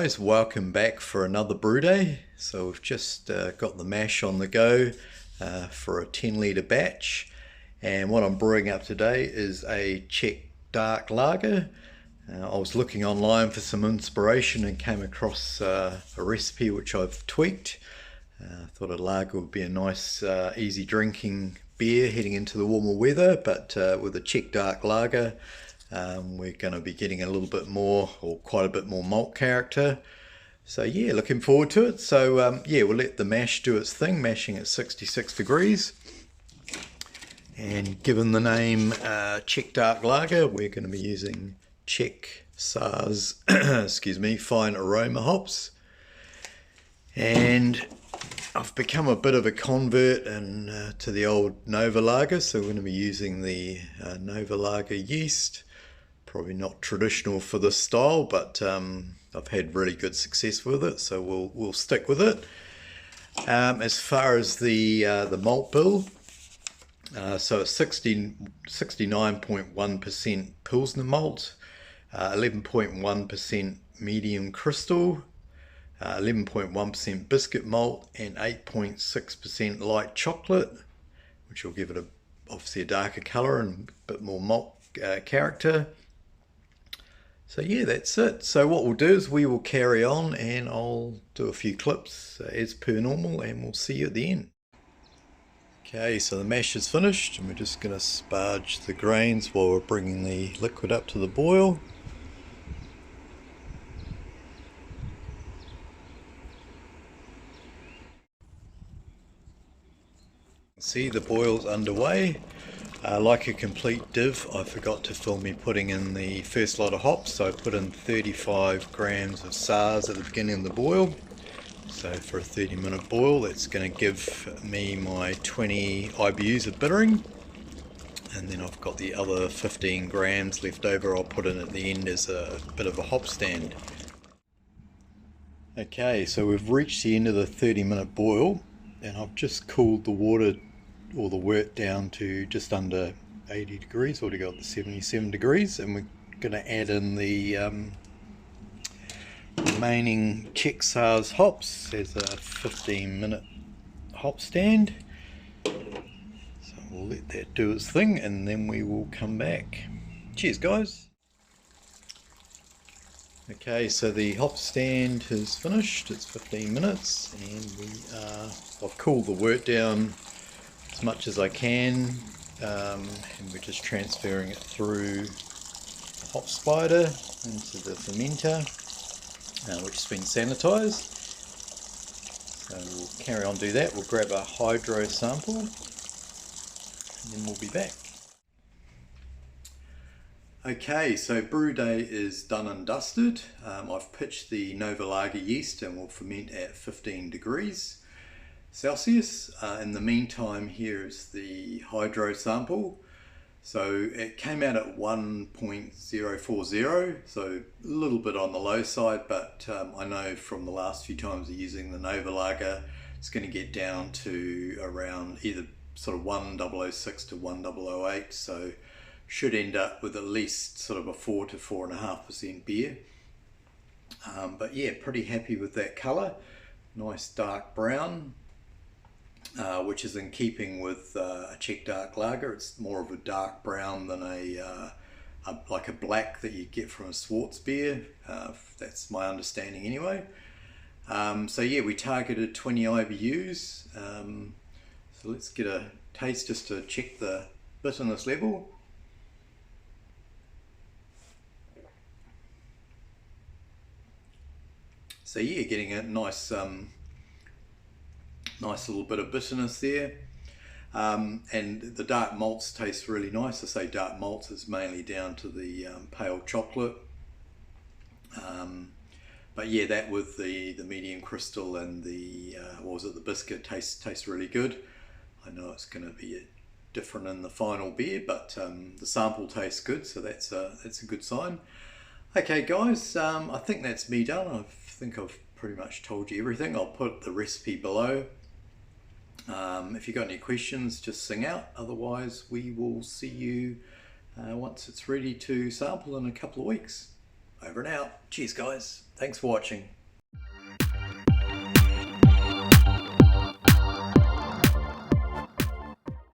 guys, welcome back for another brew day. So we've just got the mash on the go for a 10 litre batch, and what I'm brewing up today is a Czech dark lager. I was looking online for some inspiration and came across a recipe which I've tweaked. I thought a lager would be a nice easy drinking beer heading into the warmer weather, but with a Czech dark lager we're going to be getting a little bit more, or quite a bit more, malt character. So yeah, looking forward to it. So yeah, we'll let the mash do its thing, mashing at 66 degrees. And given the name Czech dark lager, we're going to be using Czech Saaz, excuse me, fine aroma hops. And I've become a bit of a convert to the old Novalager, so we're going to be using the Novalager yeast. Probably not traditional for this style, but I've had really good success with it, so we'll stick with it. As far as the malt bill, so it's 69.1% Pilsner malt, 11.1% medium crystal, 11.1% biscuit malt, and 8.6% light chocolate, which will give it obviously a darker colour and a bit more malt character. So yeah, that's it. So what we'll do is we will carry on and I'll do a few clips as per normal, and we'll see you at the end. Okay, so the mash is finished and we're just going to sparge the grains while we're bringing the liquid up to the boil. See, the boil's underway. Like a complete div, I forgot to film me putting in the first lot of hops, so I put in 35 grams of Saaz at the beginning of the boil. So for a 30-minute boil, that's going to give me my 20 IBUs of bittering, and then I've got the other 15 grams left over I'll put in at the end as a bit of a hop stand. Okay, so we've reached the end of the 30-minute boil, and I've just cooled the water or the wort down to just under 80 degrees, already got the 77 degrees, and we're going to add in the remaining Czech Saaz hops as a 15-minute hop stand. So we'll let that do its thing and then we will come back. Cheers guys! Okay, so the hop stand has finished, it's 15 minutes, and I've cooled the wort down as much as I can, and we're just transferring it through the hop spider into the fermenter, which has been sanitized. So we'll carry on do that. We'll grab a hydro sample and then we'll be back. Okay, so brew day is done and dusted. I've pitched the Novalager yeast and we'll ferment at 15 degrees Celsius. In the meantime, here is the hydro sample. So it came out at 1.040, so a little bit on the low side, but I know from the last few times of using the Novalager, it's going to get down to around either sort of 1006 to 1008, so should end up with at least sort of a 4 to 4.5% beer. But yeah, pretty happy with that colour. Nice dark brown, which is in keeping with a Czech dark lager. It's more of a dark brown than like a black that you get from a Schwarz beer. That's my understanding anyway. So yeah, we targeted 20 IBUs. So let's get a taste just to check the bitterness level. So yeah, getting a nice nice little bit of bitterness there, and the dark malts taste really nice. I say dark malts is mainly down to the pale chocolate, but yeah, that with the medium crystal and the the biscuit tastes really good. I know it's going to be different in the final beer, but the sample tastes good, so that's a good sign. Okay guys, I think that's me done. I think I've pretty much told you everything. I'll put the recipe below. If you've got any questions, just sing out. Otherwise, we will see you once it's ready to sample in a couple of weeks. Over and out. Cheers, guys. Thanks for watching.